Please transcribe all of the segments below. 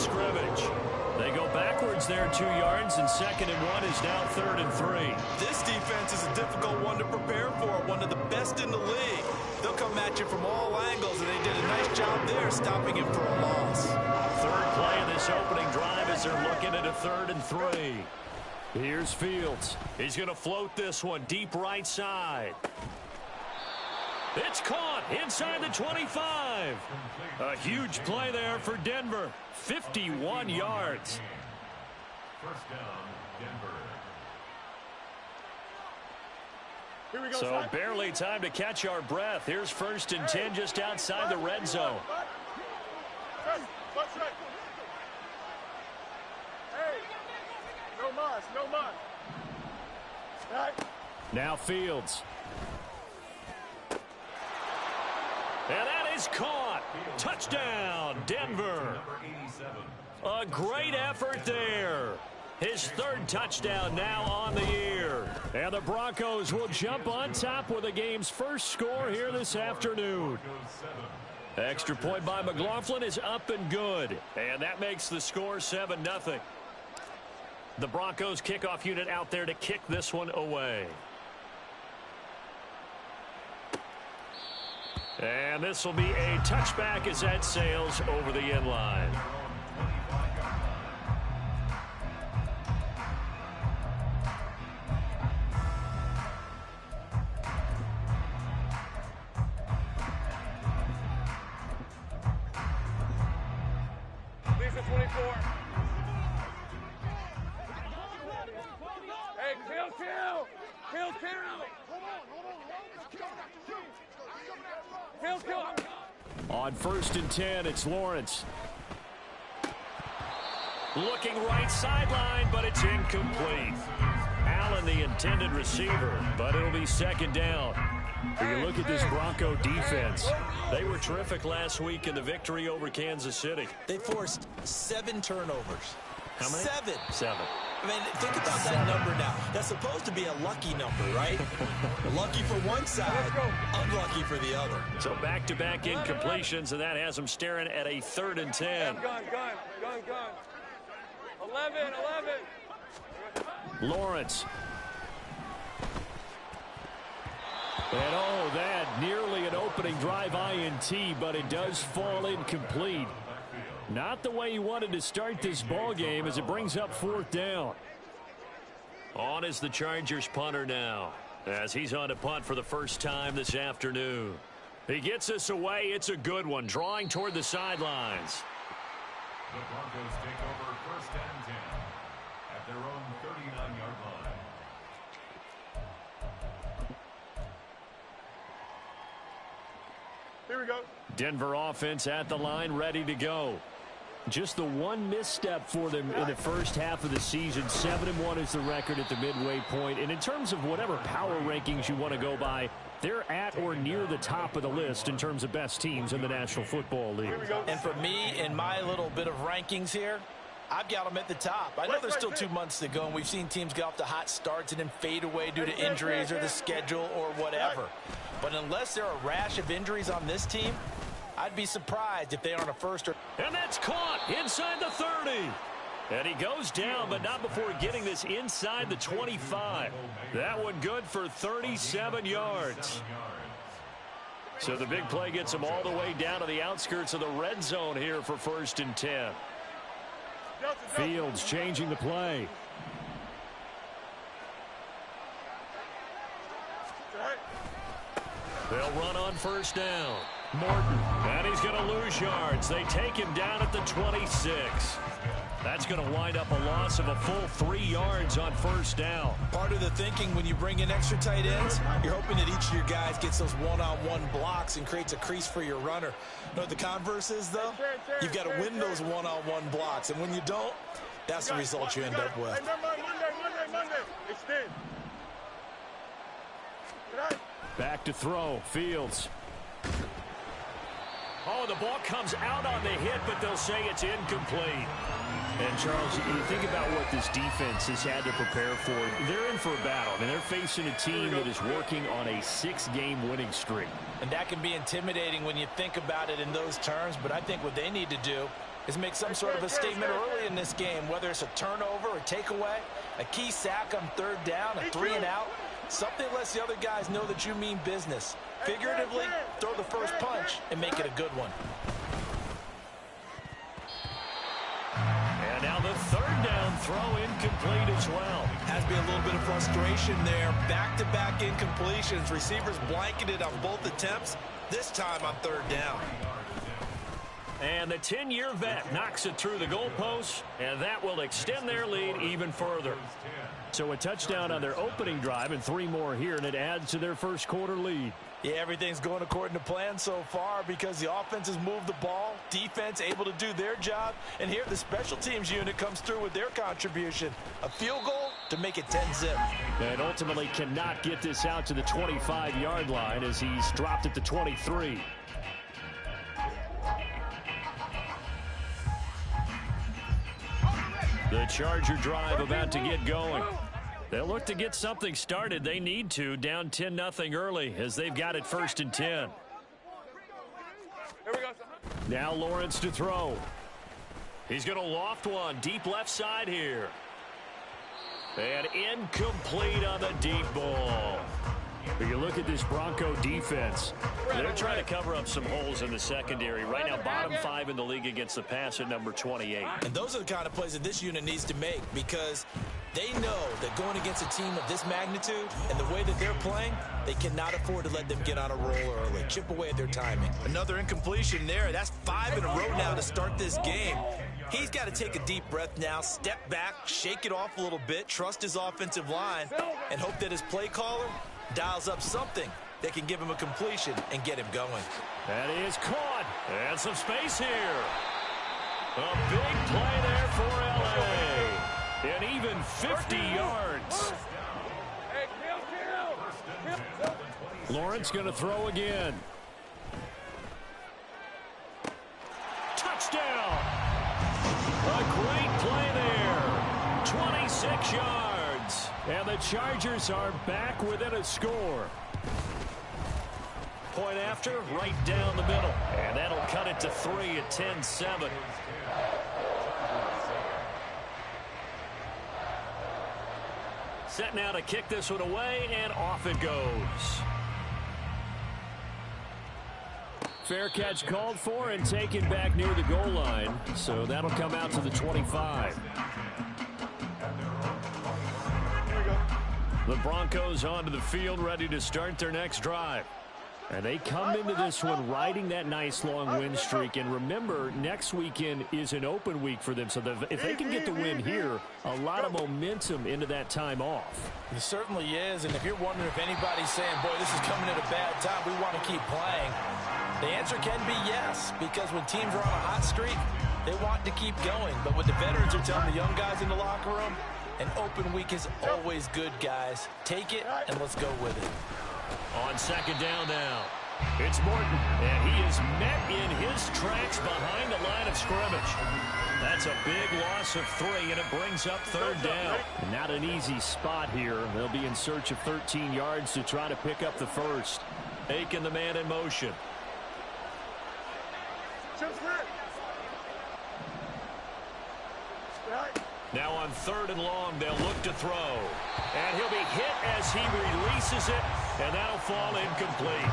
scrimmage. They go backwards there 2 yards, and 2nd and 1 is now 3rd and 3. This defense is a difficult one to prepare for, one of the best in the league. They'll come at you from all angles, and they did a nice job there stopping him for a loss. Third play of this opening drive as they're looking at a 3rd and 3. Here's Fields. He's going to float this one deep right side. It's caught inside the 25. A huge play there for Denver. 51 yards. First down, Denver. Here we go, So son. barely time to catch our breath. Here's 1st and 10 just outside the red zone. Hey, no mas, no mas. Right. Now Fields. And that is caught. Touchdown, Denver. A great effort there. His 3rd touchdown now on the year. And the Broncos will jump on top with the game's first score here this afternoon. Extra point by McLaughlin is up and good. And that makes the score 7-0. The Broncos kickoff unit out there to kick this one away. And this will be a touchback as that sails over the end line. Lisa 24. Hey, kill. On 1st and 10, it's Lawrence. Looking right sideline, but it's incomplete. Allen, the intended receiver, but it'll be 2nd down. When you look at this Bronco defense, they were terrific last week in the victory over Kansas City. They forced 7 turnovers. How many? 7. 7. I mean, think about that number now. That's supposed to be a lucky number, right? Lucky for one side, unlucky for the other. So back-to-back incompletions, and that has them staring at a 3rd and 10. Gun. 11. Lawrence. And oh, that nearly an opening drive INT, but it does fall incomplete. Not the way he wanted to start this ball game as it brings up 4th down. On is the Chargers punter now, as he's on to punt for the first time this afternoon. He gets this away. It's a good one, drawing toward the sidelines. The Broncos take over 1st and 10 at their own 39-yard line. Here we go. Denver offense at the line, ready to go. Just the one misstep for them in the first half of the season. 7-1 is the record at the midway point. And in terms of whatever power rankings you want to go by, they're at or near the top of the list in terms of best teams in the National Football League. And for me, in my little bit of rankings here, I've got them at the top. I know there's still 2 months to go, and we've seen teams get off to hot starts and then fade away due to injuries or the schedule or whatever. But unless there are a rash of injuries on this team, I'd be surprised if they aren't a first or... And that's caught inside the 30. And he goes down, but not before getting this inside the 25. That one good for 37 yards. So the big play gets him all the way down to the outskirts of the red zone here for 1st and 10. Fields changing the play. They'll run on 1st down. Morton. And he's going to lose yards. They take him down at the 26. That's going to wind up a loss of a full 3 yards on 1st down. Part of the thinking when you bring in extra tight ends, you're hoping that each of your guys gets those one-on-one blocks and creates a crease for your runner. You know what the converse is, though? You've got to win those one-on-one blocks. And when you don't, that's the result you end up with. Monday. Extend. Back to throw. Fields. Oh, the ball comes out on the hit, but they'll say it's incomplete. And, Charles, you think about what this defense has had to prepare for. They're in for a battle. I mean, they're facing a team that is working on a 6-game winning streak. And that can be intimidating when you think about it in those terms, but I think what they need to do is make some sort of a statement early in this game, whether it's a turnover or takeaway, a key sack on third down, a 3-and-out, something lets the other guys know that you mean business. Figuratively, throw the first punch and make it a good one. And now the third down throw incomplete as well. Has been a little bit of frustration there. Back-to-back incompletions. Receivers blanketed on both attempts, this time on third down. And the 10-year vet knocks it through the goalpost, and that will extend their lead even further. So a touchdown on their opening drive and 3 more here, and it adds to their first quarter lead. Yeah, everything's going according to plan so far because the offense has moved the ball, defense able to do their job, and here the special teams unit comes through with their contribution. A field goal to make it 10-zip. And ultimately cannot get this out to the 25-yard line as he's dropped at the 23. The Charger drive about to get going. They'll look to get something started. They need to, down 10-0 early as they've got it 1st and 10. Here we go. Now Lawrence to throw. He's going to loft one deep left side here. And incomplete on the deep ball. But you look at this Bronco defense. They're trying to cover up some holes in the secondary. Right now, bottom 5 in the league against the pass at number 28. And those are the kind of plays that this unit needs to make because they know that going against a team of this magnitude and the way that they're playing, they cannot afford to let them get on a roll early. Chip away at their timing. Another incompletion there. That's 5 in a row now to start this game. He's got to take a deep breath now, step back, shake it off a little bit, trust his offensive line, and hope that his play caller dials up something that can give him a completion and get him going. That is caught. And some space here. A big play there for L.A. And even 50 yards. Lawrence going to throw again. Touchdown. A great play there. 26 yards. And the Chargers are back within a score. Point after, right down the middle. And that'll cut it to 3 at 10-7. Set now to kick this one away, and off it goes. Fair catch called for and taken back near the goal line. So that'll come out to the 25. The Broncos onto the field, ready to start their next drive. And they come into this one riding that nice long win streak. And remember, next weekend is an open week for them. So if they can get the win here, a lot of momentum into that time off. It certainly is. And if you're wondering if anybody's saying, boy, this is coming at a bad time, we want to keep playing, the answer can be yes. Because when teams are on a hot streak, they want to keep going. But what the veterans are telling the young guys in the locker room, an open week is always good, guys. Take it, and let's go with it. On second down now, it's Morton, and he is met in his tracks behind the line of scrimmage. That's a big loss of 3, and it brings up third down. Not an easy spot here. They'll be in search of 13 yards to try to pick up the first. Aiken, the man in motion. Now on 3rd and long, they'll look to throw. And he'll be hit as he releases it, and that'll fall incomplete.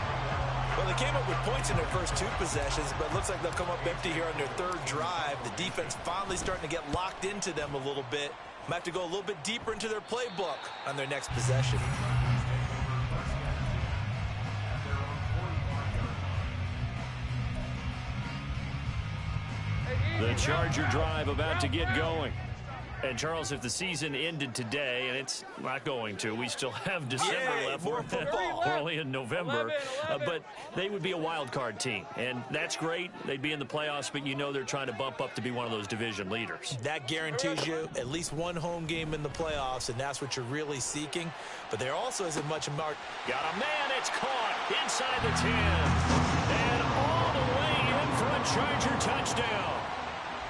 Well, they came up with points in their first 2 possessions, but it looks like they'll come up empty here on their 3rd drive. The defense finally starting to get locked into them a little bit. Might have to go a little bit deeper into their playbook on their next possession. The Charger drive about to get going. And, Charles, if the season ended today, and it's not going to, we still have December left. More football. We're only in November. But they would be a wild card team. And that's great. They'd be in the playoffs, but you know they're trying to bump up to be one of those division leaders. That guarantees you at least one home game in the playoffs, and that's what you're really seeking. But there also isn't much of mark. Got a man. It's caught inside the 10. And all the way Charger touchdown.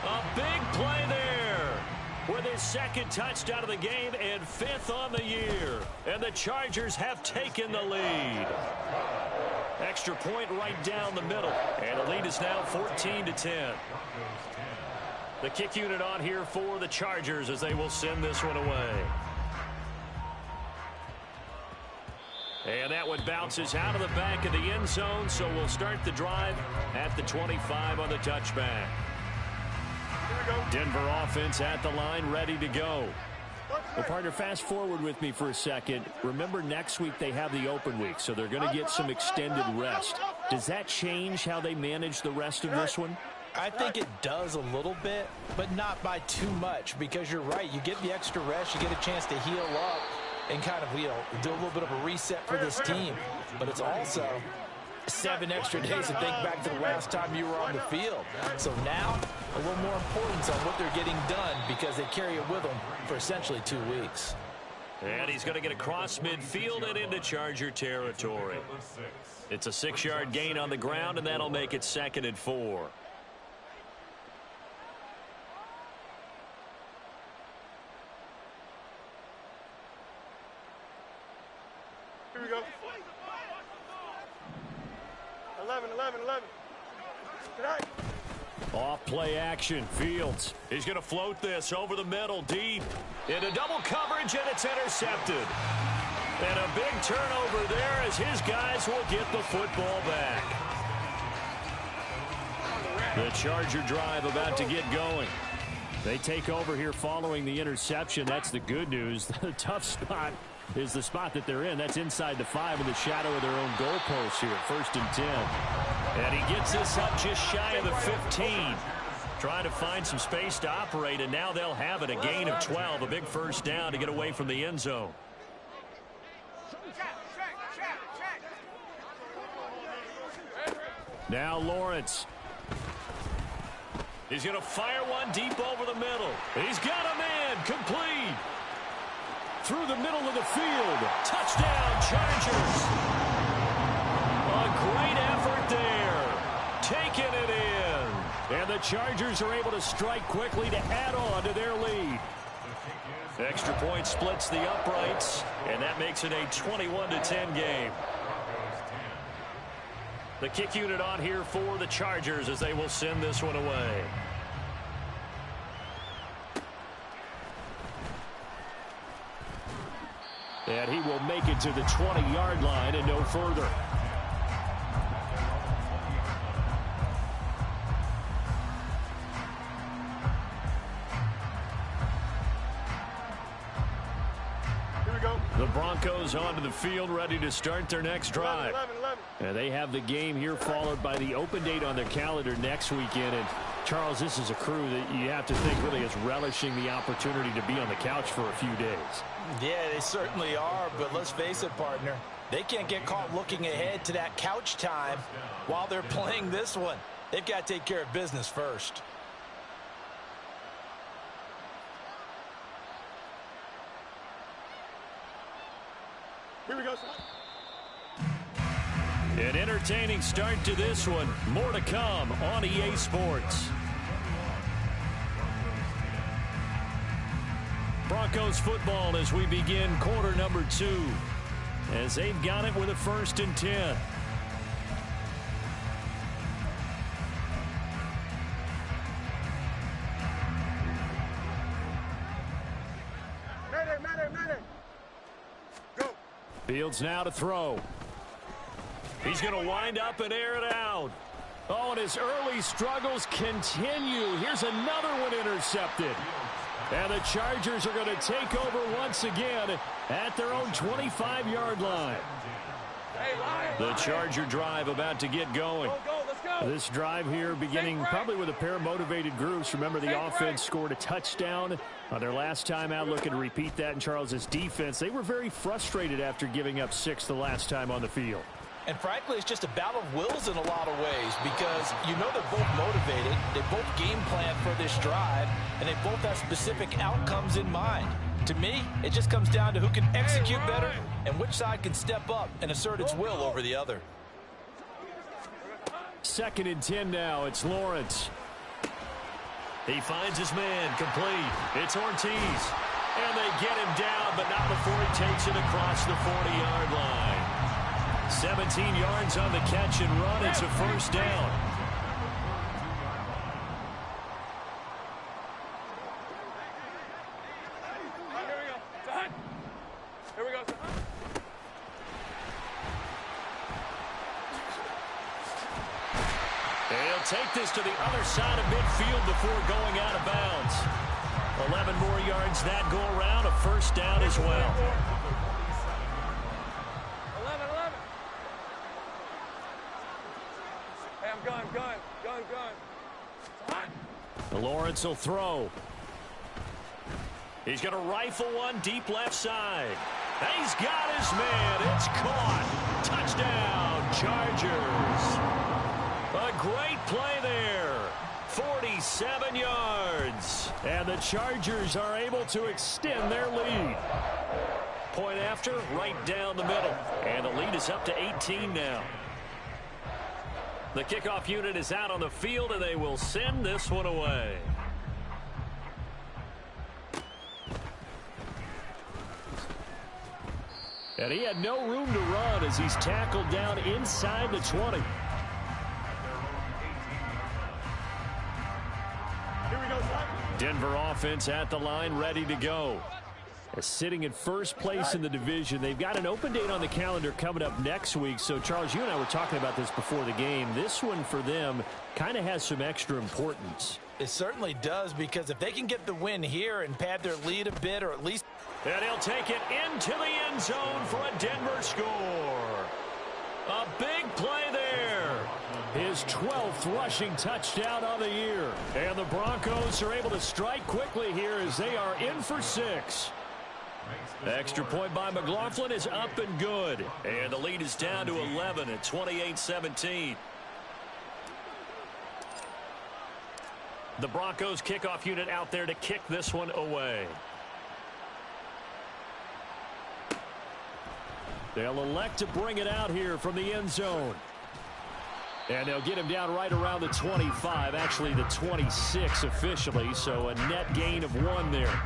A big play there with his second touchdown of the game and 5th on the year. And the Chargers have taken the lead. Extra point right down the middle. And the lead is now 14-10. The kick unit on here for the Chargers as they will send this one away. And that one bounces out of the back of the end zone, so we'll start the drive at the 25 on the touchback. Denver offense at the line, ready to go. Well, partner, fast forward with me for a second. Remember, next week they have the open week, so they're going to get some extended rest. Does that change how they manage the rest of this one? I think it does a little bit, but not by too much, because you're right. You get the extra rest, you get a chance to heal up and kind of, do a little bit of a reset for this team. But it's also 7 extra days to think back to the last time you were on the field. So now, a little more importance on what they're getting done because they carry it with them for essentially 2 weeks. And he's going to get across midfield and into Charger territory. It's a 6-yard gain on the ground, and that'll make it 2nd and 4. Here we go. 11. Tonight. Off play action. Fields. He's going to float this over the middle, deep. Into double coverage, and it's intercepted. And a big turnover there as his guys will get the football back. The Charger drive about to get going. They take over here following the interception. That's the good news. The tough spot is the spot that they're in. That's inside the 5 in the shadow of their own goalpost here. 1st and 10. And he gets this up just shy of the 15. Trying to find some space to operate, and now they'll have it. A gain of 12. A big first down to get away from the end zone. Now Lawrence. He's going to fire one deep over the middle. He's got a man. Complete. Through the middle of the field. Touchdown, Chargers. A great effort there. Taking it in. And the Chargers are able to strike quickly to add on to their lead. Extra point splits the uprights, and that makes it a 21-10 game. The kick unit on here for the Chargers as they will send this one away. And he will make it to the 20-yard line and no further. Here we go. The Broncos onto the field, ready to start their next drive. 11. And they have the game here followed by the open date on their calendar next weekend. And Charles, this is a crew that you have to think really is relishing the opportunity to be on the couch for a few days. Yeah, they certainly are, but let's face it, partner. They can't get caught looking ahead to that couch time while they're playing this one. They've got to take care of business first. Here we go. An entertaining start to this one. More to come on EA Sports. Broncos football as we begin quarter number 2. As they've got it with a 1st and 10. Mayday. Go. Fields now to throw. He's going to wind up and air it out. Oh, and his early struggles continue. Here's another one intercepted. And the Chargers are going to take over once again at their own 25-yard line. The Charger drive about to get going. This drive here beginning probably with a pair of motivated groups. Remember, the offense scored a touchdown on their last time out. Looking to repeat that in Charles's defense. They were very frustrated after giving up 6 the last time on the field. And frankly, it's just a battle of wills in a lot of ways because you know they're both motivated. They both game plan for this drive, and they both have specific outcomes in mind. To me, it just comes down to who can execute better and which side can step up and assert its will over the other. 2nd and 10 now. It's Lawrence. He finds his man, complete. It's Ortiz. And they get him down, but not before he takes it across the 40-yard line. 17 yards on the catch and run. It's a first down. Here we go. He'll take this to the other side of midfield before going out of bounds. 11 more yards that go around, a first down as well. 11. Hey, I'm gun. Lawrence will throw. He's going to rifle one deep left side. He's got his man. It's caught. Touchdown, Chargers. A great play there. 47 yards. And the Chargers are able to extend their lead. Point after, right down the middle. And the lead is up to 18 now. The kickoff unit is out on the field, and they will send this one away. And he had no room to run as he's tackled down inside the 20. Here we go, son. Denver offense at the line, ready to go. Sitting in first place in the division. They've got an open date on the calendar coming up next week. So, Charles, you and I were talking about this before the game. This one for them kind of has some extra importance. It certainly does, because if they can get the win here and pad their lead a bit, or at least... And he'll take it into the end zone for a Denver score. A big play there. His 12th rushing touchdown on the year. And the Broncos are able to strike quickly here as they are in for 6. The extra point by McLaughlin is up and good. And the lead is down to 11 at 28-17. The Broncos kickoff unit out there to kick this one away. They'll elect to bring it out here from the end zone. And they'll get him down right around the 25, actually the 26 officially, so a net gain of 1 there.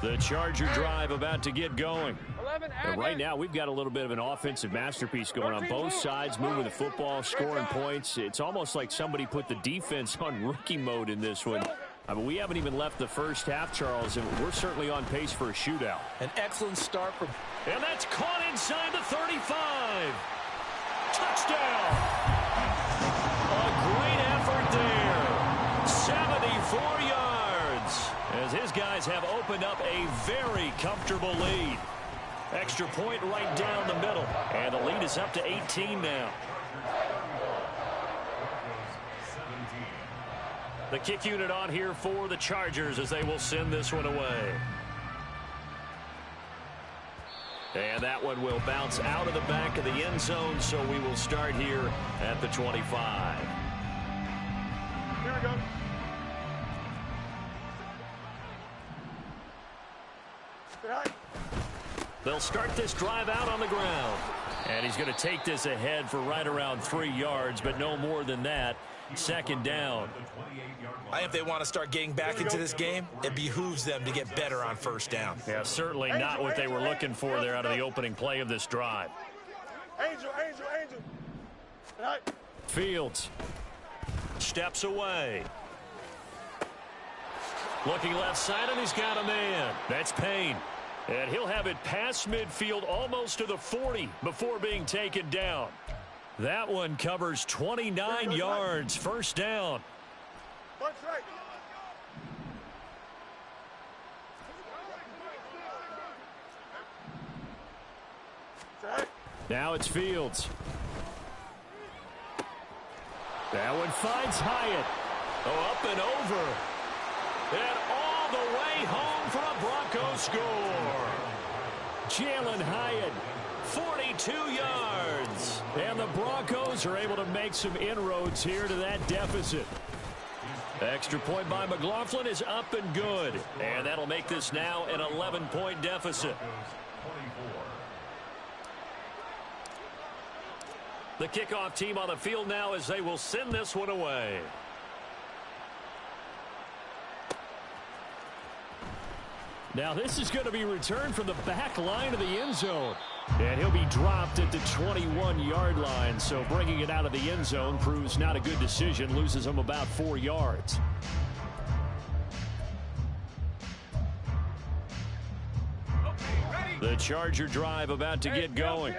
The Charger drive about to get going. And right now, we've got a little bit of an offensive masterpiece going on both sides, moving the football, scoring points. It's almost like somebody put the defense on rookie mode in this one. I mean, we haven't even left the first half, Charles, and we're certainly on pace for a shootout. An excellent start for... And that's caught inside the 35. Touchdown. A great effort there. 74 yards. As his guys have opened up a very comfortable lead. Extra point right down the middle. And the lead is up to 18 now. The kick unit on here for the Chargers as they will send this one away. And that one will bounce out of the back of the end zone, so we will start here at the 25. Here we go. They'll start this drive out on the ground. And he's going to take this ahead for right around 3 yards, but no more than that. 2nd down. If they want to start getting back into this game, it behooves them to get better on first down. Yeah, certainly not what they were looking for there out of the opening play of this drive. Angel. Right. Fields steps away. Looking left side, and he's got a man. That's Payne. And he'll have it past midfield almost to the 40 before being taken down. That one covers 29 yards. First down. Now it's Fields. That one finds Hyatt. Oh, up and over. And all the way home for a Broncos score. Jalen Hyatt, 42 yards. And the Broncos are able to make some inroads here to that deficit. Extra point by McLaughlin is up and good. And that'll make this now an 11-point deficit. The kickoff team on the field now as they will send this one away. Now this is going to be returned from the back line of the end zone. And he'll be dropped at the 21-yard line. So bringing it out of the end zone proves not a good decision. Loses him about 4 yards. The Charger drive about to get going.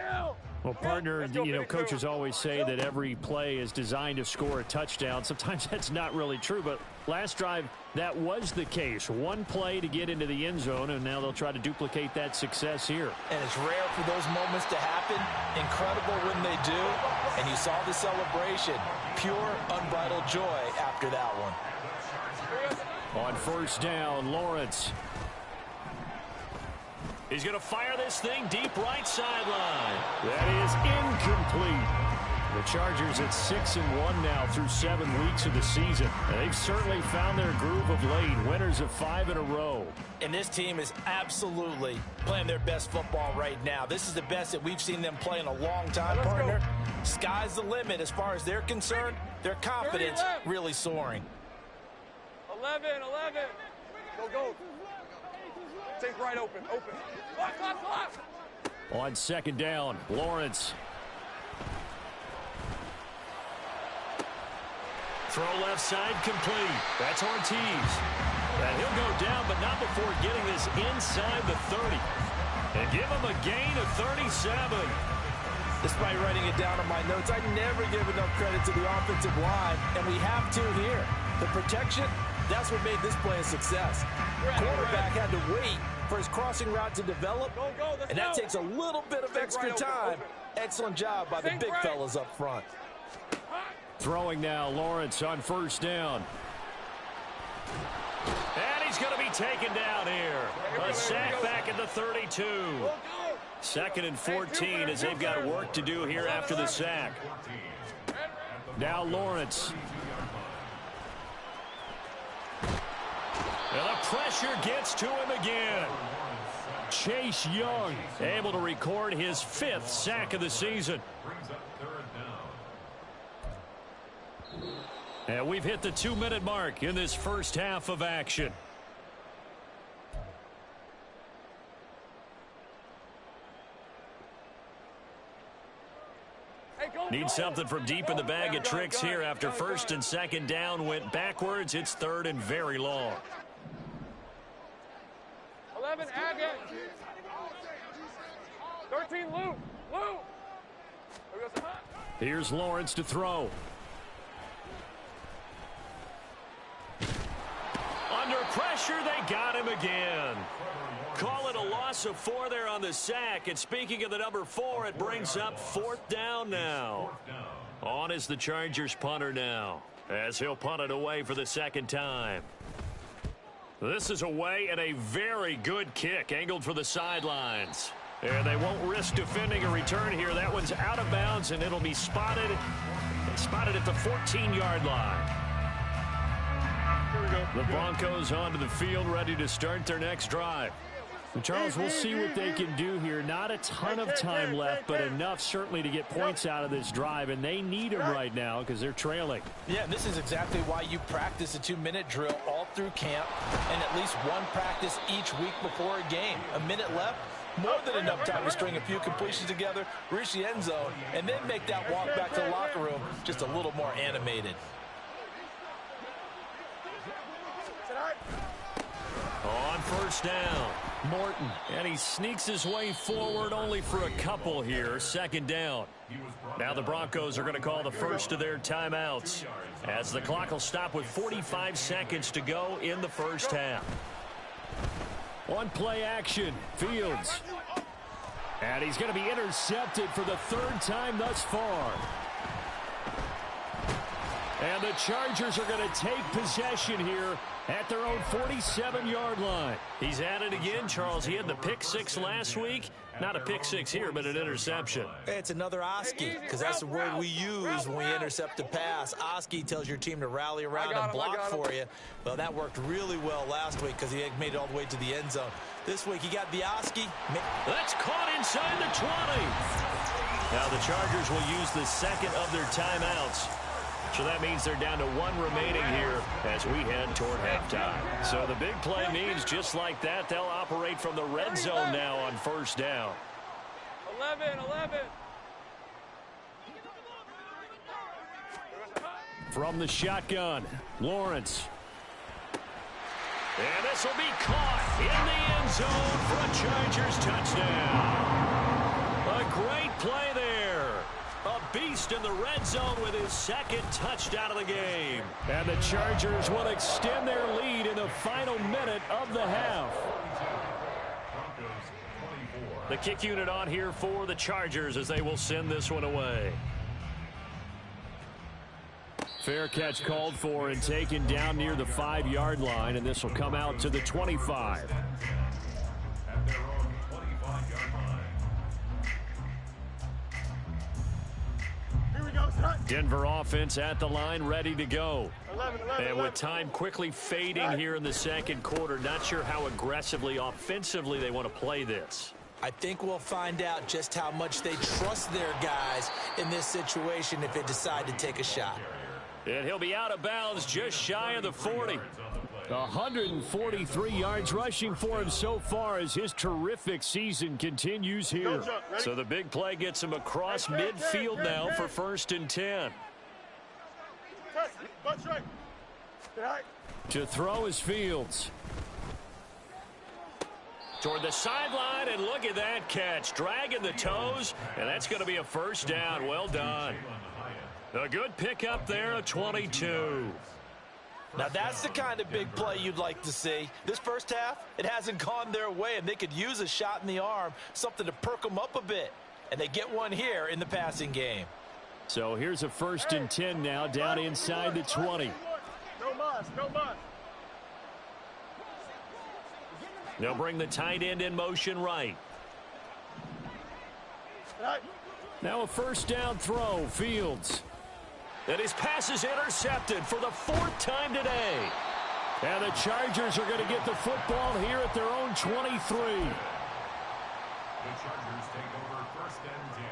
Well, partner, coaches always say that every play is designed to score a touchdown. Sometimes that's not really true, but last drive, that was the case. One play to get into the end zone, and now they'll try to duplicate that success here. And it's rare for those moments to happen. Incredible when they do. And you saw the celebration. Pure, unbridled joy after that one. On first down, Lawrence. He's going to fire this thing deep right sideline. That is incomplete. The Chargers at 6-1 now through 7 weeks of the season. And they've certainly found their groove of late. Winners of 5 in a row. And this team is absolutely playing their best football right now. This is the best that we've seen them play in a long time, partner. Sky's the limit as far as they're concerned. Their confidence really soaring. 11. Go. Take right open. Clock. On second down, Lawrence. Throw left side complete. That's Ortiz. And he'll go down, but not before getting this inside the 30. And give him a gain of 37. Despite writing it down on my notes, I never give enough credit to the offensive line, and we have to here. The protection, that's what made this play a success. Quarterback had to wait for his crossing route to develop, and that takes a little bit of extra time. Excellent job by the big fellas up front. Throwing now, Lawrence on first down. And he's going to be taken down here. A sack back at the 32. 2nd and 14 as they've got work to do here after the sack. Now Lawrence. And the pressure gets to him again. Chase Young able to record his 5th sack of the season. And we've hit the 2-minute mark in this first half of action. Need something from deep in the bag of tricks here after first and second down went backwards. It's 3rd and very long. 11, Agate. 13, Luke. Here's Lawrence to throw. Under pressure, they got him again. Call it a loss of 4 there on the sack. And speaking of the number 4, it brings up 4th down now. On is the Chargers punter now, as he'll punt it away for the 2nd time. This is away and a very good kick angled for the sidelines. And they won't risk defending a return here. That one's out of bounds, and it'll be spotted at the 14-yard line. The Broncos onto the field, ready to start their next drive. And Charles, we'll see what they can do here. Not a ton of time left, but enough certainly to get points out of this drive, and they need them right now because they're trailing. Yeah, and this is exactly why you practice a 2-minute drill all through camp and at least one practice each week before a game. A minute left, more than enough time to string a few completions together, reach the end zone, and then make that walk back to the locker room just a little more animated. On first down, Morton, and he sneaks his way forward only for a couple here. 2nd down. Now the Broncos are going to call the first of their timeouts as the clock will stop with 45 seconds to go in the first half. On play action, Fields. And he's going to be intercepted for the 3rd time thus far. And the Chargers are going to take possession here at their own 47-yard line. He's at it again, Charles. He had the pick 6 last week. Not a pick 6 here, but an interception. It's another Oski, because that's the word we use when we intercept a pass. Oski tells your team to rally around and block for you. Well, that worked really well last week because he made it all the way to the end zone. This week he got the Oski. That's caught inside the 20. Now the Chargers will use the second of their timeouts. So that means they're down to one remaining here as we head toward halftime. So the big play means just like that, they'll operate from the red zone now on first down. 11. From the shotgun, Lawrence. And this will be caught in the end zone for a Chargers touchdown. A great play there. A beast in the red zone with his second touchdown of the game. And the Chargers will extend their lead in the final minute of the half. The kick unit on here for the Chargers as they will send this one away. Fair catch called for and taken down near the 5-yard line, and this will come out to the 25. At their own 25-yard line. Here we go, son. Denver offense at the line, ready to go. 11. And with time quickly fading here in the second quarter, not sure how aggressively, offensively they want to play this. I think we'll find out just how much they trust their guys in this situation if they decide to take a shot. And he'll be out of bounds just shy of the 40. 143 yards rushing for him so far as his terrific season continues here. So the big play gets him across midfield now for 1st and 10. To throw is Fields. Toward the sideline, and look at that catch. Dragging the toes, and that's going to be a first down. Well done. A good pickup there, a 22. Now that's the kind of big play you'd like to see. This first half, it hasn't gone their way, and they could use a shot in the arm, something to perk them up a bit. And they get one here in the passing game. So here's a 1st and 10 now, down inside the 20. No muss. They'll bring the tight end in motion right. Now a first down throw, Fields. And his pass is intercepted for the 4th time today. And the Chargers are going to get the football here at their own 23. The Chargers take over 1st and 10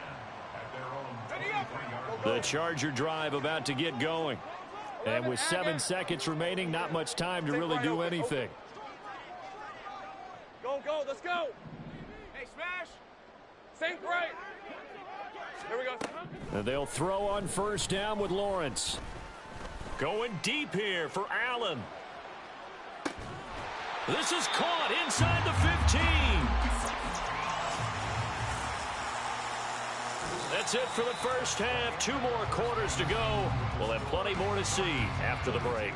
at their own 23-yard line. The Charger drive about to get going. And with 7 seconds remaining, not much time to really do anything. Go, let's go. Hey, smash. Sink right. Here we go. And they'll throw on first down with Lawrence. Going deep here for Allen. This is caught inside the 15. That's it for the first half. 2 more quarters to go. We'll have plenty more to see after the break.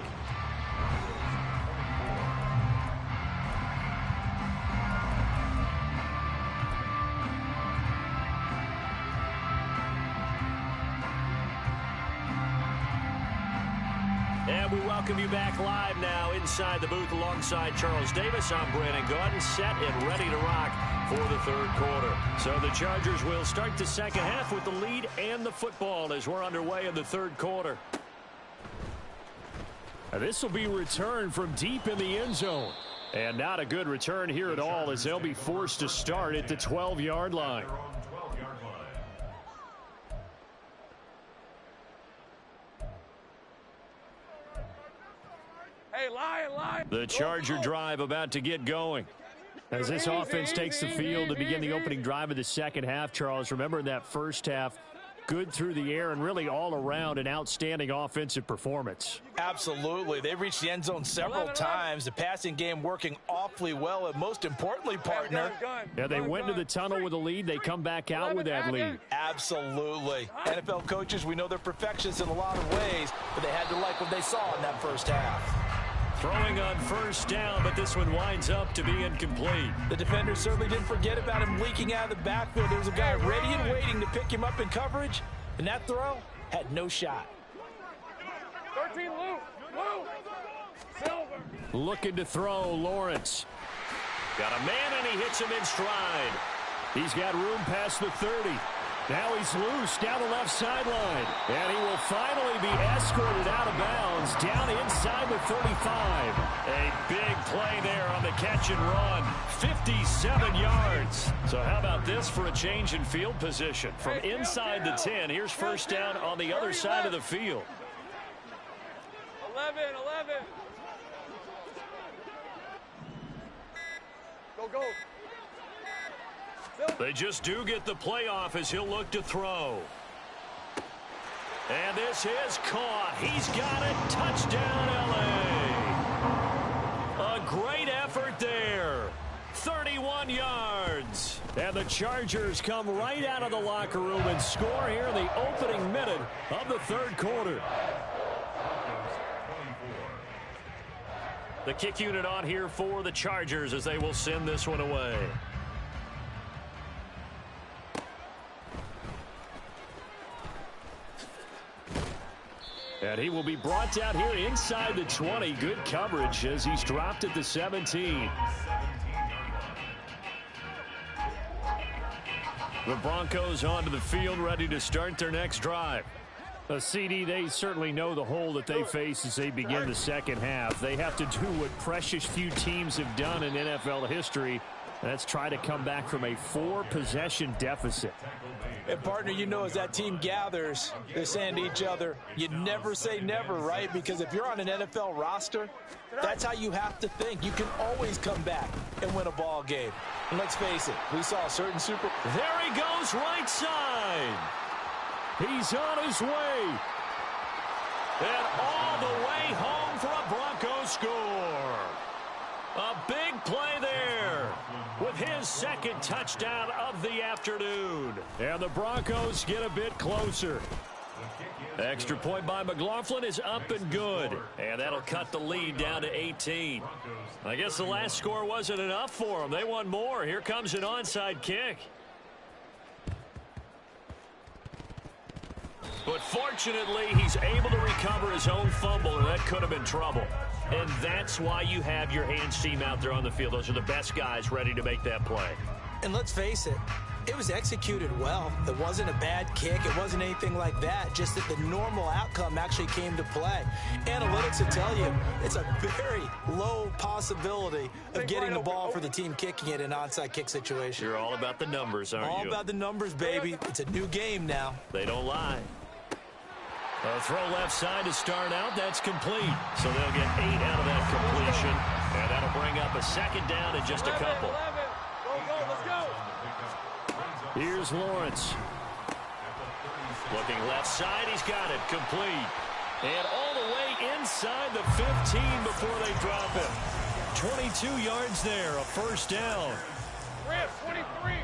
And we welcome you back live now inside the booth alongside Charles Davis. I'm Brandon Gaudin, set and ready to rock for the 3rd quarter. So the Chargers will start the second half with the lead and the football as we're underway in the 3rd quarter. Now this will be returned from deep in the end zone. And not a good return here at all as they'll be forced to start at the 12-yard line. Hey, lion. The Charger drive about to get going. As this offense takes the field to begin the opening drive of the second half, Charles, remember in that first half, good through the air and really all around an outstanding offensive performance. Absolutely. They reached the end zone several times. The passing game working awfully well, and most importantly, partner. Yeah, they went to the tunnel with a lead. They come back out with that lead. Absolutely. NFL coaches, we know they're perfectionists in a lot of ways, but they had to like what they saw in that first half. Throwing on first down, but this one winds up to be incomplete. The defender certainly didn't forget about him leaking out of the backfield. There was a guy ready and waiting to pick him up in coverage, and that throw had no shot. 13, Luke. Silver. Looking to throw, Lawrence. Got a man, and he hits him in stride. He's got room past the 30. Now he's loose down the left sideline. And he will finally be escorted out of bounds down inside the 35. A big play there on the catch and run. 57 yards. So how about this for a change in field position? From inside the 10, here's first down on the other side of the field. 11. Go. They just do get the playoff as he'll look to throw. And this is caught. He's got it. Touchdown, L.A. A great effort there. 31 yards. And the Chargers come right out of the locker room and score here in the opening minute of the third quarter. The kick unit on here for the Chargers as they will send this one away. And he will be brought down here inside the 20. Good coverage as he's dropped at the 17. The Broncos onto the field, ready to start their next drive. A CD, they certainly know the hole that they face as they begin the second half. They have to do what precious few teams have done in NFL history. That's try to come back from a 4-possession deficit. And, partner, you know, as that team gathers, they're saying to each other, you never say never, right? Because if you're on an NFL roster, that's how you have to think. You can always come back and win a ball game. And let's face it, we saw a certain super... There he goes, right side. He's on his way. And all the way home for a Broncos score. A big play there with his second touchdown of the afternoon. And the Broncos get a bit closer. Extra point by McLaughlin is up and good. And that'll cut the lead down to 18. I guess the last score wasn't enough for them. They want more. Here comes an onside kick. But fortunately, he's able to recover his own fumble, and that could have been trouble. And that's why you have your hands team out there on the field. Those are the best guys ready to make that play. And let's face it, it was executed well. It wasn't a bad kick. It wasn't anything like that. Just that the normal outcome actually came to play. Analytics will tell you it's a very low possibility of getting the ball for the team kicking it in an onside kick situation. You're all about the numbers, aren't you? All about the numbers, baby. It's a new game now. They don't lie. A throw left side to start out. That's complete. So they'll get 8 out of that completion. And that'll bring up a second down in just a couple. 11. Go, let's go. Here's Lawrence. Looking left side. He's got it. Complete. And all the way inside the 15 before they drop him. 22 yards there. A first down. Rip, 23.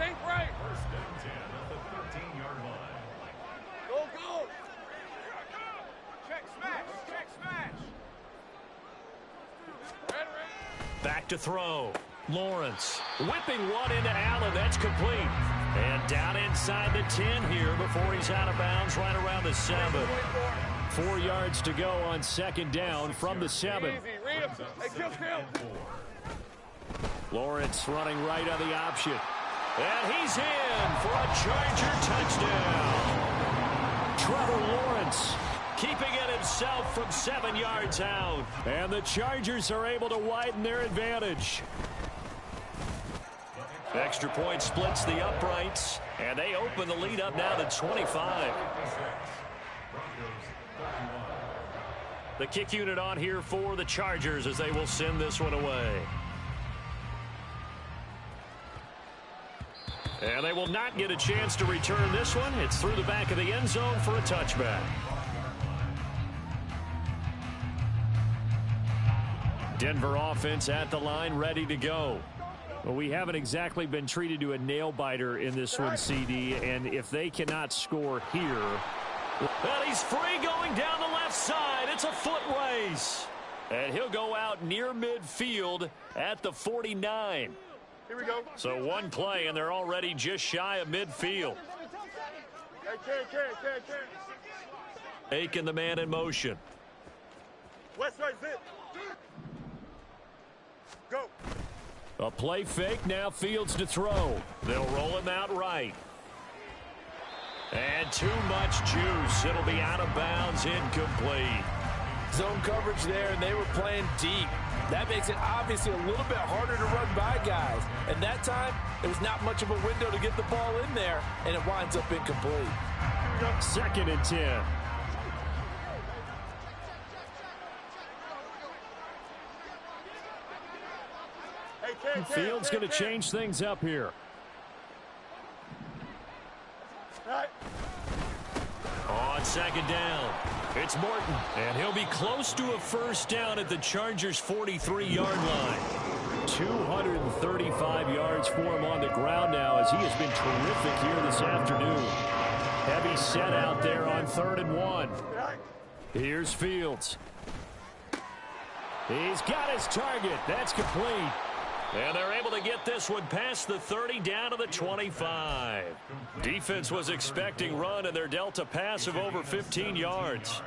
Sink right. First and 10 at the 13-yard line. Go. Check smash. Red. Back to throw. Lawrence whipping one into Allen. That's complete. And down inside the 10 here before he's out of bounds right around the 7. 4 yards to go on second down from the 7. Easy, read him. Hey, kill. Lawrence running right on the option. And he's in for a Charger touchdown. Trevor Lawrence keeping it himself from 7 yards out. And the Chargers are able to widen their advantage. Extra point splits the uprights, and they open the lead up now to 25. The kick unit on here for the Chargers as they will send this one away. And they will not get a chance to return this one. It's through the back of the end zone for a touchback. Denver offense at the line, ready to go. Well, we haven't exactly been treated to a nail-biter in this one, CD, and if they cannot score here... And he's free going down the left side. It's a foot race. And he'll go out near midfield at the 49. Here we go. So one play, and they're already just shy of midfield. Aiken, the man in motion. West side, zip. Go. A play fake, now Fields to throw. They'll roll him out right. And too much juice. It'll be out of bounds, incomplete. Zone coverage there, and they were playing deep. That makes it obviously a little bit harder to run by guys. And that time, there was not much of a window to get the ball in there, and it winds up incomplete. 2nd and 10. Fields going to change things up here. On 2nd down, it's Morton, and he'll be close to a first down at the Chargers' 43-yard line. 235 yards for him on the ground now, as he has been terrific here this afternoon. Heavy set out there on 3rd and 1. Here's Fields. He's got his target. That's complete. And they're able to get this one past the 30 down to the 25. Defense was expecting run, and they're dealt a pass of over 15 yards.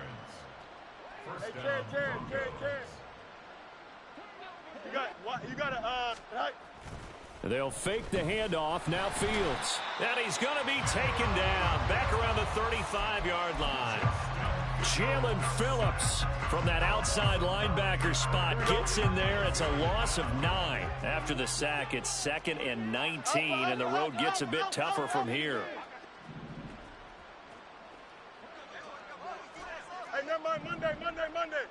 They'll fake the handoff. Now Fields. And he's going to be taken down back around the 35-yard line. Jalen Phillips from that outside linebacker spot gets in there. It's a loss of 9. After the sack, it's 2nd and 19, and the road gets a bit tougher from here. Hey, never mind, Monday.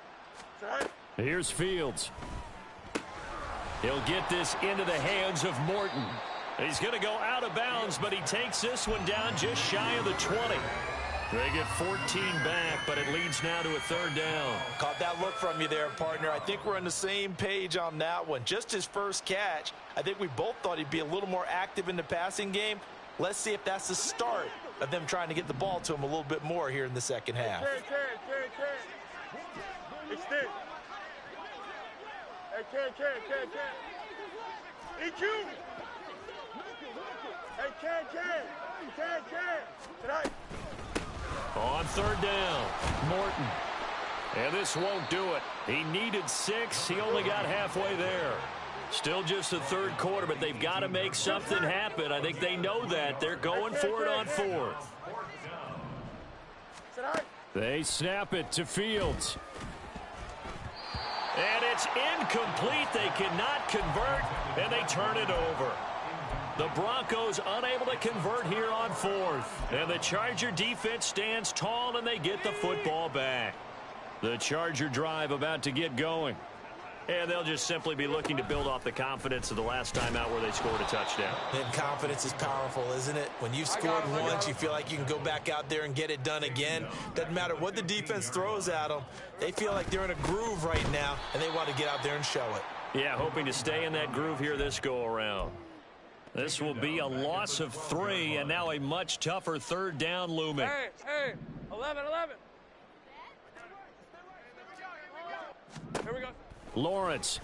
Here's Fields. He'll get this into the hands of Morton. He's going to go out of bounds, but he takes this one down just shy of the 20. They get 14 back, but it leads now to a 3rd down. Caught that look from you there, partner. I think we're on the same page on that one. Just his first catch, I think we both thought he'd be a little more active in the passing game. Let's see if that's the start of them trying to get the ball to him a little bit more here in the second half. Extend. Hey, can. EQ. Hey, can. Tonight. On 3rd down, Morton. And this won't do it. He needed 6. He only got halfway there. Still just the 3rd quarter, but they've got to make something happen. I think they know that. They're going for it on 4th. They snap it to Fields. And it's incomplete. They cannot convert, and they turn it over. The Broncos unable to convert here on 4th. And the Charger defense stands tall, and they get the football back. The Charger drive about to get going. And they'll just simply be looking to build off the confidence of the last time out where they scored a touchdown. And confidence is powerful, isn't it? When you've scored once, you feel like you can go back out there and get it done again. Doesn't matter what the defense throws at them. They feel like they're in a groove right now, and they want to get out there and show it. Yeah, hoping to stay in that groove here this go-around. This will be a loss of 3, and now a much tougher 3rd down looming. Hey, 11. Here we go. Lawrence.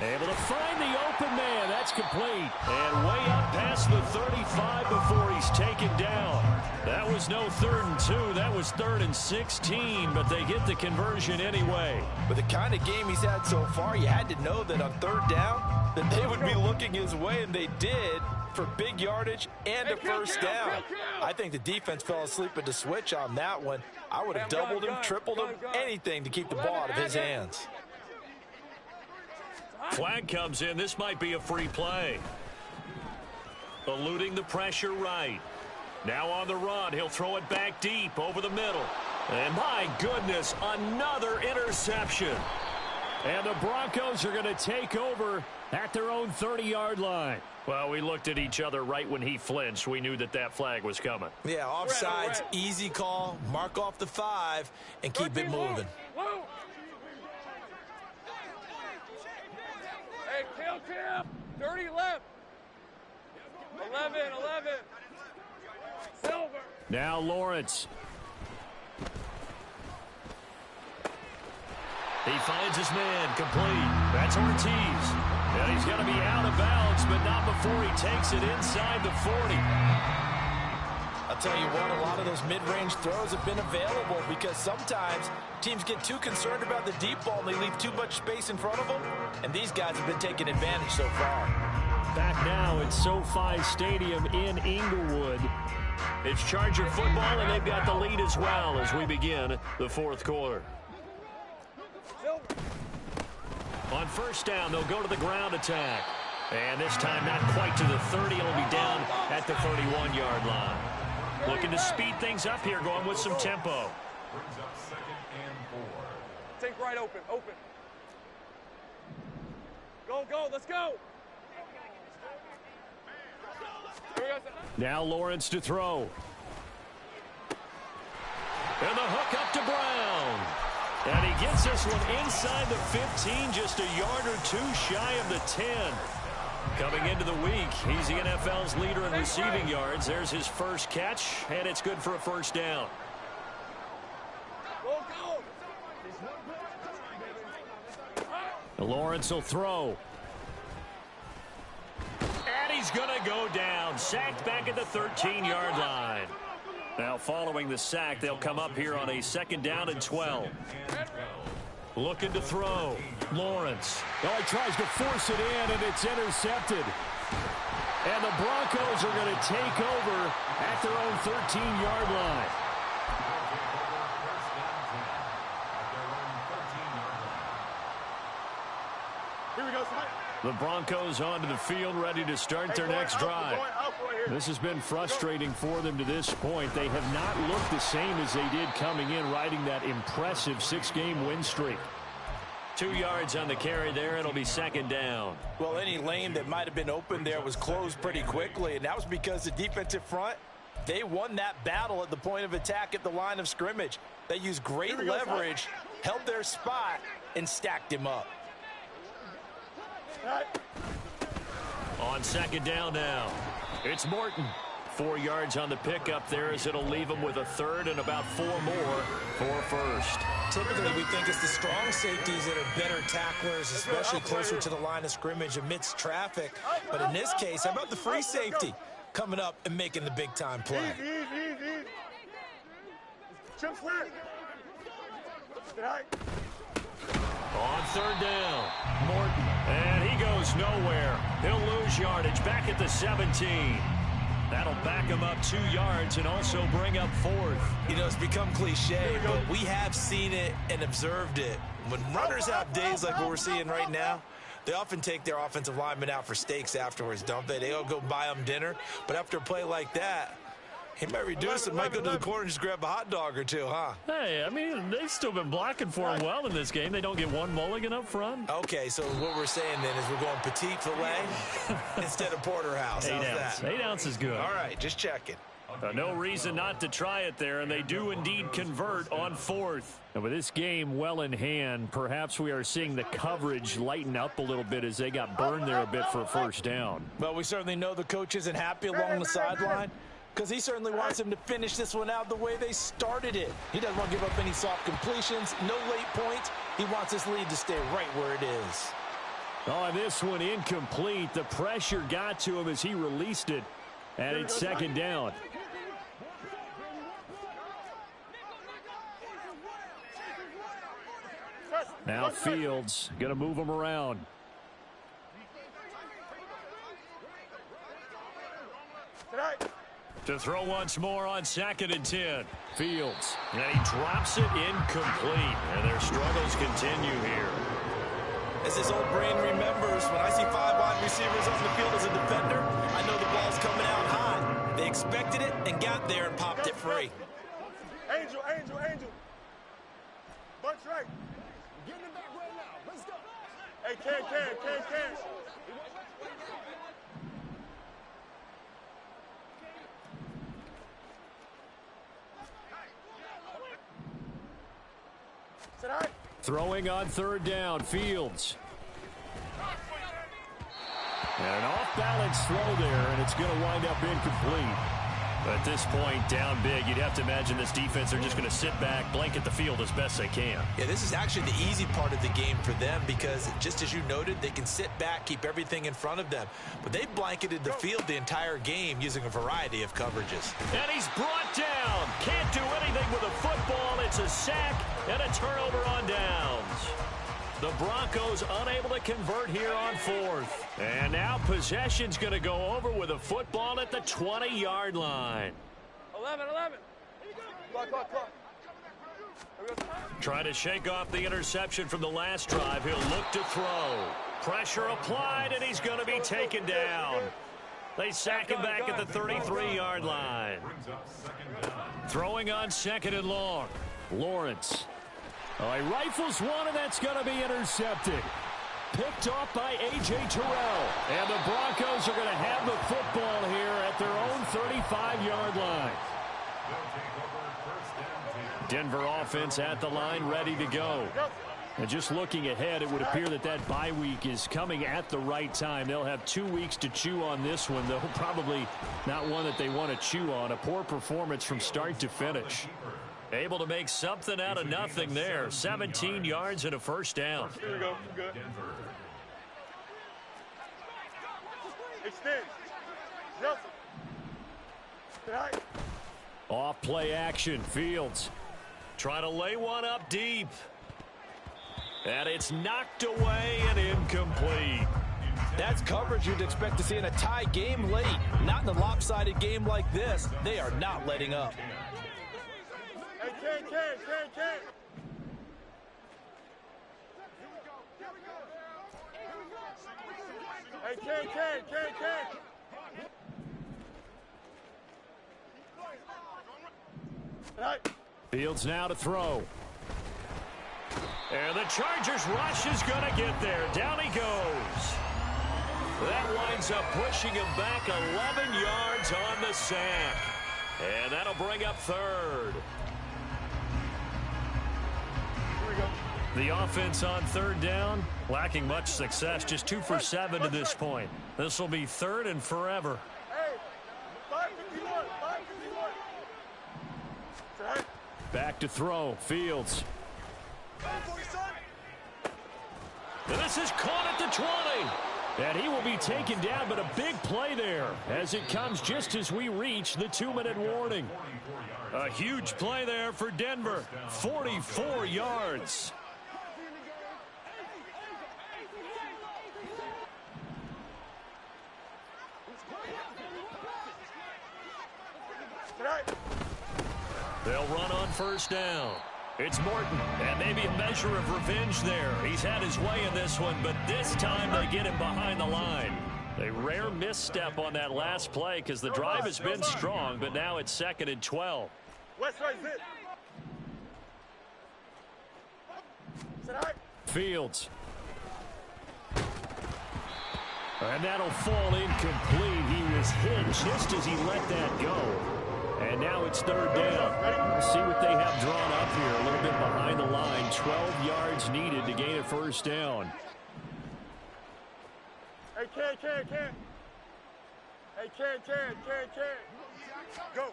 Able to find the open man. That's complete. And way up past the 35 before he's taken down. That was no 3rd and 2. That was 3rd and 16, but they get the conversion anyway. With the kind of game he's had so far, you had to know that on 3rd down, that they would be looking his way, and they did, for big yardage and a first down. I think the defense fell asleep at the switch on that one. I would have doubled him, tripled him, anything to keep the ball out of his hands. Flag comes in. This might be a free play. Eluding the pressure right. Now on the run. He'll throw it back deep over the middle. And my goodness, another interception. And the Broncos are going to take over at their own 30-yard line. Well, we looked at each other right when he flinched. We knew that that flag was coming. Yeah, offsides, easy call. Mark off the 5 and keep it moving. Hey, kill Tim. Dirty left. 11. Silver. Now Lawrence. He finds his man, complete. That's Ortiz. And he's going to be out of bounds, but not before he takes it inside the 40. I'll tell you what, a lot of those mid-range throws have been available because sometimes teams get too concerned about the deep ball and they leave too much space in front of them, and these guys have been taking advantage so far. Back now at SoFi Stadium in Inglewood. It's Charger football, and they've got the lead as well as we begin the fourth quarter. On first down, they'll go to the ground attack. And this time not quite to the 30. It'll be down at the 31-yard line. Looking to speed things up here, going with some tempo. Brings up 2nd and 4. Take right open, open. Go, let's go. Now Lawrence to throw. And the hook up to Brown. And he gets this one inside the 15, just a yard or two shy of the 10. Coming into the week, he's the NFL's leader in receiving yards. There's his first catch, and it's good for a first down. Lawrence will throw. And he's going to go down. Sacked back at the 13-yard line. Now following the sack, they'll come up here on a 2nd down and 12. Looking to throw. Lawrence. Oh, he tries to force it in, and it's intercepted. And the Broncos are going to take over at their own 13-yard line. Here we go, The Broncos onto the field, ready to start their next drive. This has been frustrating for them to this point. They have not looked the same as they did coming in, riding that impressive 6-game win streak. 2 yards on the carry there. It'll be 2nd down. Well, any lane that might have been open there was closed pretty quickly, and that was because the defensive front, they won that battle at the point of attack at the line of scrimmage. They used great leverage, held their spot, and stacked him up. On 2nd down now, it's Morton. 4 yards on the pickup there, as it'll leave him with a 3rd and about 4 more for first. Typically, we think it's the strong safeties that are better tacklers, especially closer to the line of scrimmage amidst traffic. But in this case, how about the free safety coming up and making the big-time play? On 3rd down, Morton. And he goes nowhere. He'll lose yardage back at the 17. That'll back him up 2 yards and also bring up 4th. You know, it's become cliche, but we have seen it and observed it. When runners have days like what we're seeing right now, they often take their offensive linemen out for steaks afterwards, don't they? They'll go buy them dinner. But after a play like that, he might reduce it, might go to the corner and just grab a hot dog or two, huh? Hey, I mean, they've still been blocking for him well in this game. They don't get one mulligan up front. Okay, so what we're saying then is we're going petite filet instead of porterhouse. 8 How's ounce. that? 8 ounce is good. All right, just checking. No reason not to try it there, and they do indeed convert on 4th. And with this game well in hand, perhaps we are seeing the coverage lighten up a little bit as they got burned there a bit for a first down. Well, we certainly know the coach isn't happy along the sideline, because he certainly wants them to finish this one out the way they started it. He doesn't want to give up any soft completions, no late points. He wants this lead to stay right where it is. Oh, this one incomplete. The pressure got to him as he released it, and it's 2nd down. Now Fields going to move him around. To throw once more on 2nd and 10. Fields. And he drops it incomplete. And their struggles continue here. As his old brain remembers, when I see 5 wide receivers on the field as a defender, I know the ball's coming out high. They expected it and got there and popped it free. Angel. Bunch right. Getting it back right now. Let's go. Hey, can. Throwing on 3rd down, Fields. And an off-balance throw there, and it's going to wind up incomplete. At this point, down big, you'd have to imagine this defense are just going to sit back, blanket the field as best they can. Yeah, this is actually the easy part of the game for them because, just as you noted, they can sit back, keep everything in front of them. But they blanketed the field the entire game using a variety of coverages. And he's brought down. Can't do anything with a football. It's a sack and a turnover on downs. The Broncos unable to convert here on fourth. And now possession's going to go over with a football at the 20-yard line. 11. Clock. Trying to shake off the interception from the last drive. He'll look to throw. Pressure applied, and he's going to be taken down. They sack him back at the 33-yard line. Throwing on 2nd and long. Lawrence. Oh, he rifles one, and that's going to be intercepted. Picked off by A.J. Terrell. And the Broncos are going to have the football here at their own 35-yard line. Denver offense at the line, ready to go. And just looking ahead, it would appear that bye week is coming at the right time. They'll have 2 weeks to chew on this one, though probably not one that they want to chew on. A poor performance from start to finish. Able to make something out of nothing there. 17 yards and a first down. Here we go. Good. Extend. Nelson. Right. Off play action. Fields. Try to lay one up deep. And it's knocked away and incomplete. That's coverage you'd expect to see in a tie game late. Not in a lopsided game like this. They are not letting up. Hey, Ken. Hey, Ken. Right. Fields now to throw. And the Chargers rush is going to get there. Down he goes. That winds up pushing him back 11 yards on the sack. And that'll bring up third. Here we go. The offense on third down, lacking much success. Just 2 for 7 to this point. This will be third and forever. Hey, 551. Right. Back to throw. Fields. And this is caught at the 20. And he will be taken down, but a big play there as it comes just as we reach the 2-minute warning. A huge play there for Denver. 44 yards. They'll run on first down. It's Morton, and maybe a measure of revenge there. He's had his way in this one, but this time they get him behind the line. A rare misstep on that last play because the drive has been strong, but now it's 2nd and 12. West right zit. Fields. And that'll fall incomplete. He was hit just as he let that go. And now it's third down. We'll see what they have drawn up here. A little bit behind the line. 12 yards needed to gain a first down. Hey, Ken. Hey, Ken. Go.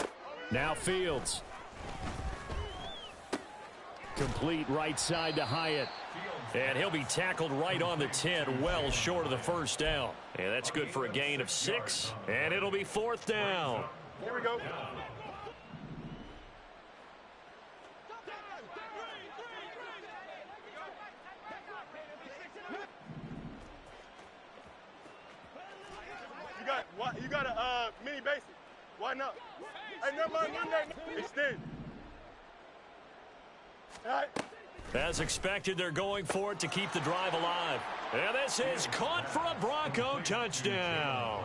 Now Fields. Complete right side to Hyatt. And he'll be tackled right on the 10, well short of the first down. And that's good for a gain of 6. And it'll be 4th down. Here we go. You got a mini basic. Why not? Hey, never mind Monday. Extend. All right. As expected, they're going for it to keep the drive alive. And this is caught for a Bronco touchdown.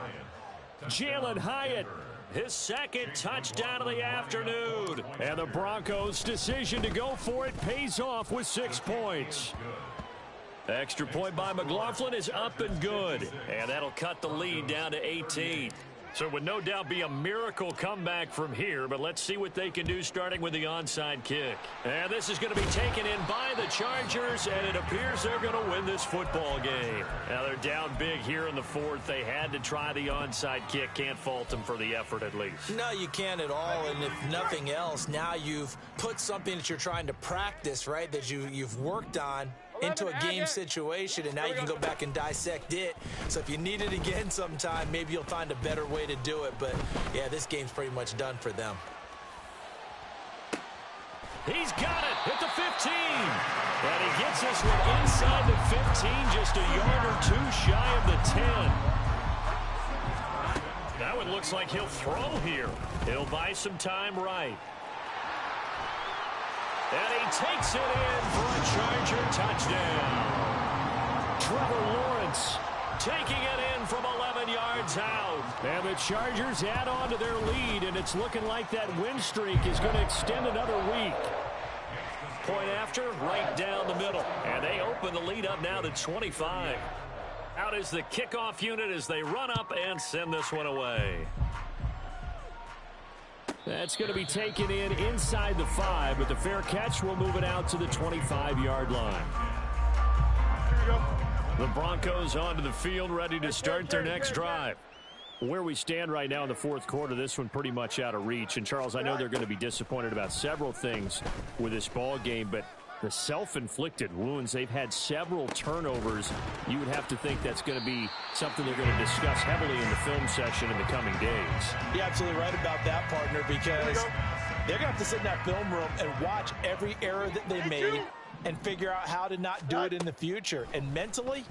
Jalen Hyatt, his 2nd touchdown of the afternoon. And the Broncos' decision to go for it pays off with 6 points. Extra point by McLaughlin is up and good. And that'll cut the lead down to 18. So it would no doubt be a miracle comeback from here, but let's see what they can do starting with the onside kick. And this is going to be taken in by the Chargers, and it appears they're going to win this football game. Now they're down big here in the 4th. They had to try the onside kick. Can't fault them for the effort at least. No, you can't at all, and if nothing else, now you've put something that you're trying to practice, right, that you've worked on into a game situation, and now you can go back and dissect it. So if you need it again sometime, maybe you'll find a better way to do it. But, yeah, this game's pretty much done for them. He's got it at the 15. And he gets this one inside the 15, just a yard or two shy of the 10. Now it looks like he'll throw here. He'll buy some time right. And he takes it in for a Charger touchdown. Trevor Lawrence taking it in from 11 yards out. And the Chargers add on to their lead, and it's looking like that win streak is going to extend another week. Point after, right down the middle. And they open the lead up now to 25. Out is the kickoff unit as they run up and send this one away. That's going to be taken in inside the 5, but the fair catch will move it out to the 25-yard line. The Broncos onto the field, ready to start their next drive. Where we stand right now in the fourth quarter, this one pretty much out of reach. And, Charles, I know they're going to be disappointed about several things with this ball game, but the self-inflicted wounds, they've had several turnovers. You would have to think that's going to be something they're going to discuss heavily in the film session in the coming days. You're absolutely right about that, partner, because they're going to have to sit in that film room and watch every error that they made and figure out how to not do it in the future. And mentally,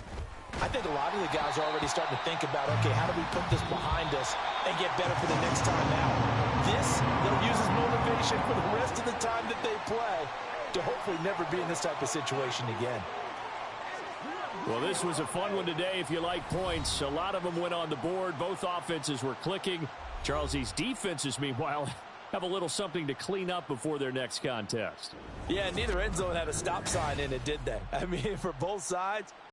I think a lot of the guys are already starting to think about, okay, how do we put this behind us and get better for the next time out? This, they'll use as motivation for the rest of the time that they play to hopefully never be in this type of situation again. Well, this was a fun one today if you like points. A lot of them went on the board. Both offenses were clicking. Charles, these defenses, meanwhile, have a little something to clean up before their next contest. Yeah, neither end zone had a stop sign in it, did they? I mean, for both sides,